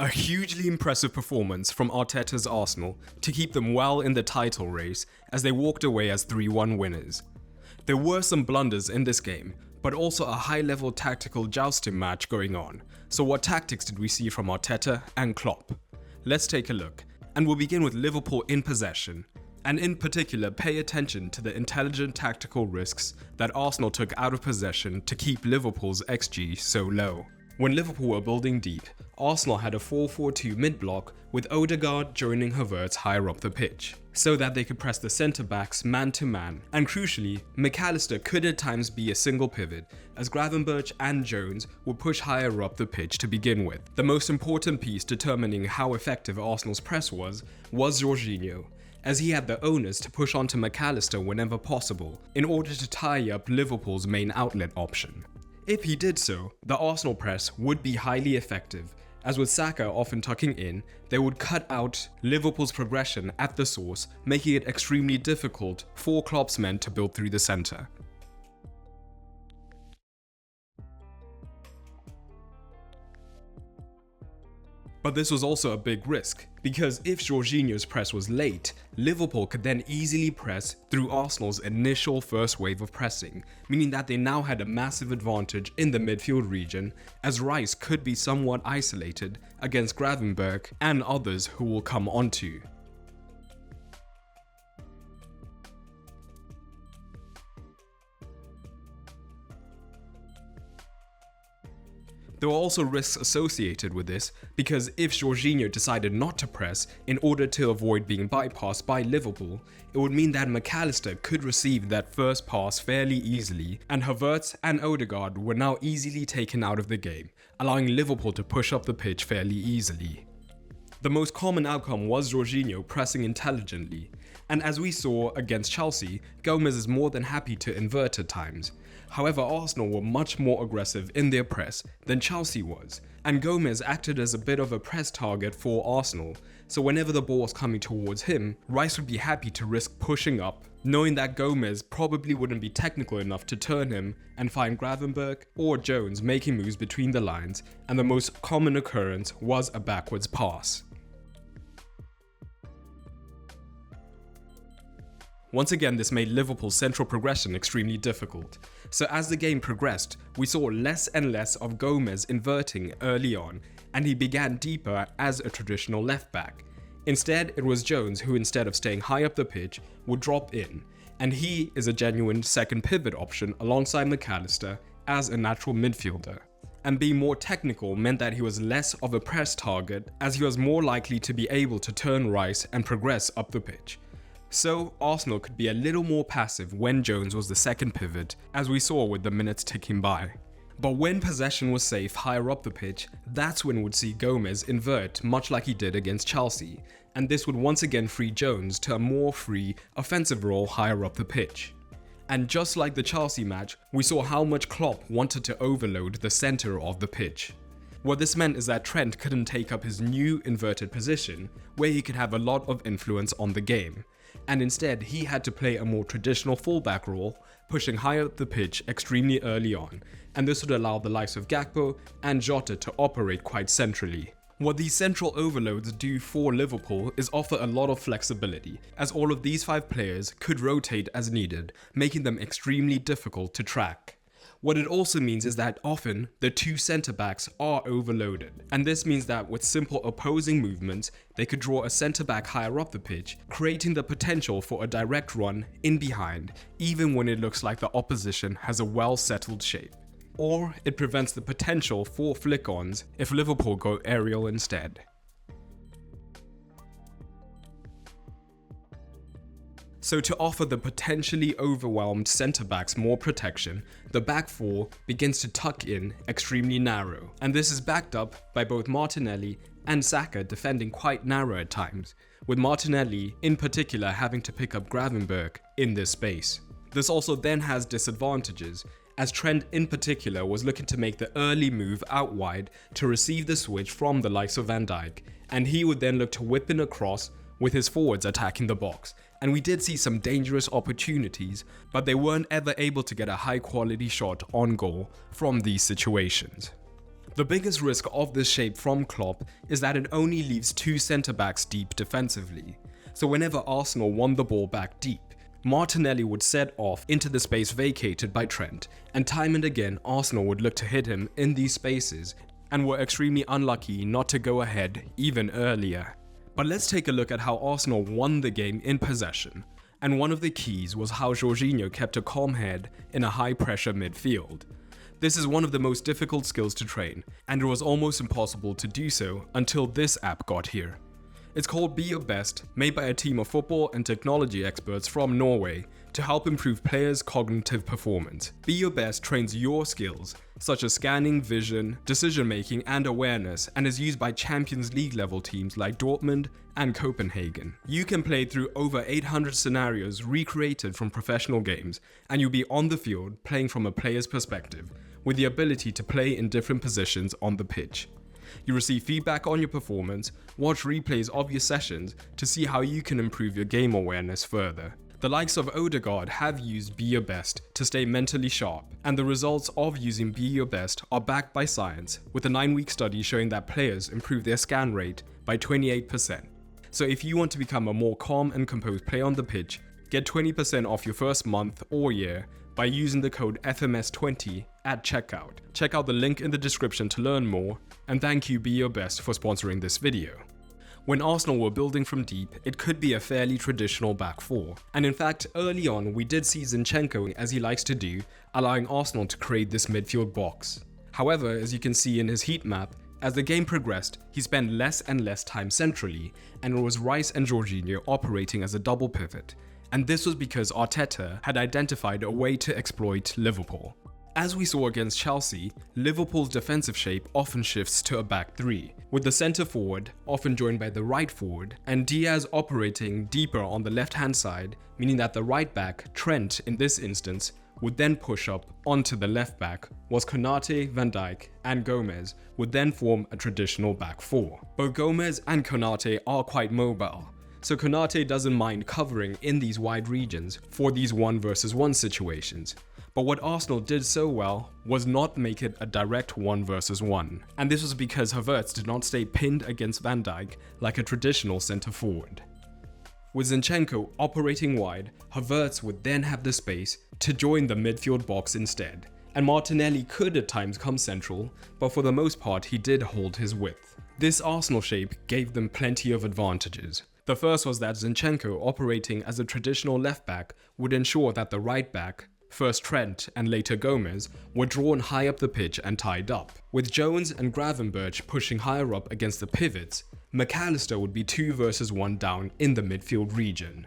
A hugely impressive performance from Arteta's Arsenal to keep them well in the title race as they walked away as 3-1 winners. There were some blunders in this game, but also a high-level tactical jousting match going on. So what tactics did we see from Arteta and Klopp? Let's take a look, and we'll begin with Liverpool in possession, and in particular pay attention to the intelligent tactical risks that Arsenal took out of possession to keep Liverpool's XG so low. When Liverpool were building deep, Arsenal had a 4-4-2 mid-block with Odegaard joining Havertz higher up the pitch, so that they could press the centre-backs man-to-man, and crucially, McAllister could at times be a single pivot, as Gravenberch and Jones would push higher up the pitch to begin with. The most important piece determining how effective Arsenal's press was Jorginho, as he had the onus to push onto McAllister whenever possible, in order to tie up Liverpool's main outlet option. If he did so, the Arsenal press would be highly effective, as with Saka often tucking in, they would cut out Liverpool's progression at the source, making it extremely difficult for Klopp's men to build through the centre. But this was also a big risk, because if Jorginho's press was late, Liverpool could then easily press through Arsenal's initial first wave of pressing, meaning that they now had a massive advantage in the midfield region, as Rice could be somewhat isolated against Gravenberch and others who will come onto. There were also risks associated with this, because if Jorginho decided not to press in order to avoid being bypassed by Liverpool, it would mean that McAllister could receive that first pass fairly easily, and Havertz and Odegaard were now easily taken out of the game, allowing Liverpool to push up the pitch fairly easily. The most common outcome was Jorginho pressing intelligently, and as we saw against Chelsea, Gomez is more than happy to invert at times. However, Arsenal were much more aggressive in their press than Chelsea was, and Gomez acted as a bit of a press target for Arsenal, so whenever the ball was coming towards him, Rice would be happy to risk pushing up, knowing that Gomez probably wouldn't be technical enough to turn him and find Gravenberch or Jones making moves between the lines, and the most common occurrence was a backwards pass. Once again, this made Liverpool's central progression extremely difficult. So as the game progressed, we saw less and less of Gomez inverting early on, and he began deeper as a traditional left back. Instead, it was Jones who, instead of staying high up the pitch, would drop in, and he is a genuine second pivot option alongside McAllister as a natural midfielder. And being more technical meant that he was less of a press target, as he was more likely to be able to turn Rice and progress up the pitch. So Arsenal could be a little more passive when Jones was the second pivot, as we saw with the minutes ticking by. But when possession was safe higher up the pitch, that's when we'd see Gomez invert much like he did against Chelsea, and this would once again free Jones to a more free offensive role higher up the pitch. And just like the Chelsea match, we saw how much Klopp wanted to overload the centre of the pitch. What this meant is that Trent couldn't take up his new inverted position, where he could have a lot of influence on the game, and instead he had to play a more traditional fullback role, pushing higher up the pitch extremely early on, and this would allow the likes of Gakpo and Jota to operate quite centrally. What these central overloads do for Liverpool is offer a lot of flexibility, as all of these 5 players could rotate as needed, making them extremely difficult to track. What it also means is that often the 2 centre-backs are overloaded, and this means that with simple opposing movements, they could draw a centre-back higher up the pitch, creating the potential for a direct run in behind, even when it looks like the opposition has a well-settled shape. Or it prevents the potential for flick-ons if Liverpool go aerial instead. So to offer the potentially overwhelmed centre-backs more protection, the back 4 begins to tuck in extremely narrow, and this is backed up by both Martinelli and Saka defending quite narrow at times, with Martinelli in particular having to pick up Gravenberch in this space. This also then has disadvantages, as Trent in particular was looking to make the early move out wide to receive the switch from the likes of Van Dijk, and he would then look to whip in across with his forwards attacking the box. And we did see some dangerous opportunities, but they weren't ever able to get a high quality shot on goal from these situations. The biggest risk of this shape from Klopp is that it only leaves 2 centre-backs deep defensively. So whenever Arsenal won the ball back deep, Martinelli would set off into the space vacated by Trent, and time and again Arsenal would look to hit him in these spaces and were extremely unlucky not to go ahead even earlier. But let's take a look at how Arsenal won the game in possession, and one of the keys was how Jorginho kept a calm head in a high-pressure midfield. This is one of the most difficult skills to train, and it was almost impossible to do so until this app got here. It's called Be Your Best, made by a team of football and technology experts from Norway to help improve players' cognitive performance. Be Your Best trains your skills, such as scanning, vision, decision-making, and awareness, and is used by Champions League level teams like Dortmund and Copenhagen. You can play through over 800 scenarios recreated from professional games, and you'll be on the field playing from a player's perspective, with the ability to play in different positions on the pitch. You receive feedback on your performance, watch replays of your sessions to see how you can improve your game awareness further. The likes of Odegaard have used Be Your Best to stay mentally sharp, and the results of using Be Your Best are backed by science, with a 9-week study showing that players improve their scan rate by 28%. So if you want to become a more calm and composed player on the pitch, get 20% off your first month or year by using the code FMS20 at checkout. Check out the link in the description to learn more, and thank you Be Your Best for sponsoring this video. When Arsenal were building from deep, it could be a fairly traditional back four. And in fact, early on, we did see Zinchenko, as he likes to do, allowing Arsenal to create this midfield box. However, as you can see in his heat map, as the game progressed, he spent less and less time centrally, and it was Rice and Jorginho operating as a double pivot. And this was because Arteta had identified a way to exploit Liverpool. As we saw against Chelsea, Liverpool's defensive shape often shifts to a back three, with the centre forward often joined by the right forward, and Diaz operating deeper on the left-hand side, meaning that the right back, Trent in this instance, would then push up onto the left back, whilst Konate, Van Dijk and Gomez would then form a traditional back four. Both Gomez and Konate are quite mobile, so Konate doesn't mind covering in these wide regions for these 1 versus 1 situations. But what Arsenal did so well was not make it a direct 1 versus 1, and this was because Havertz did not stay pinned against Van Dijk like a traditional centre forward. With Zinchenko operating wide, Havertz would then have the space to join the midfield box instead, and Martinelli could at times come central, but for the most part he did hold his width. This Arsenal shape gave them plenty of advantages. The first was that Zinchenko operating as a traditional left back would ensure that the right back, first Trent and later Gomez, were drawn high up the pitch and tied up. With Jones and Gravenberch pushing higher up against the pivots, McAllister would be 2 versus 1 down in the midfield region.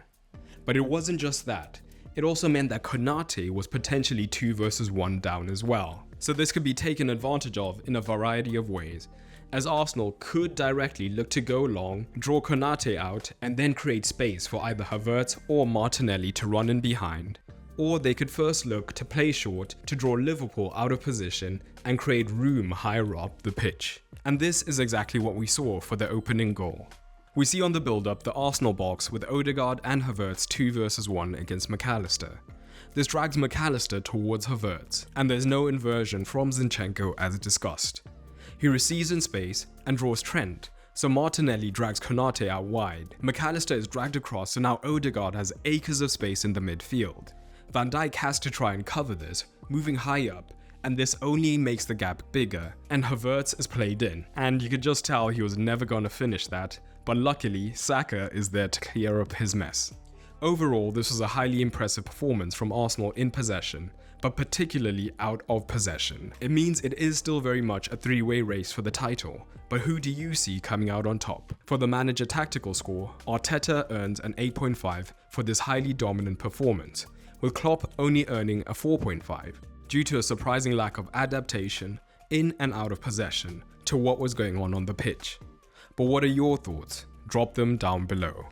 But it wasn't just that, it also meant that Konate was potentially 2 versus 1 down as well. So this could be taken advantage of in a variety of ways, as Arsenal could directly look to go long, draw Konate out and then create space for either Havertz or Martinelli to run in behind. Or they could first look to play short to draw Liverpool out of position and create room higher up the pitch. And this is exactly what we saw for the opening goal. We see on the build-up the Arsenal box with Odegaard and Havertz 2 versus 1 against McAllister. This drags McAllister towards Havertz, and there's no inversion from Zinchenko as discussed. He receives in space and draws Trent, so Martinelli drags Konate out wide. McAllister is dragged across, so now Odegaard has acres of space in the midfield. Van Dijk has to try and cover this, moving high up, and this only makes the gap bigger, and Havertz is played in. And you could just tell he was never gonna finish that, but luckily Saka is there to clear up his mess. Overall, this was a highly impressive performance from Arsenal in possession, but particularly out of possession. It means it is still very much a three-way race for the title, but who do you see coming out on top? For the manager tactical score, Arteta earns an 8.5 for this highly dominant performance, with Klopp only earning a 4.5, due to a surprising lack of adaptation in and out of possession to what was going on the pitch. But what are your thoughts? Drop them down below.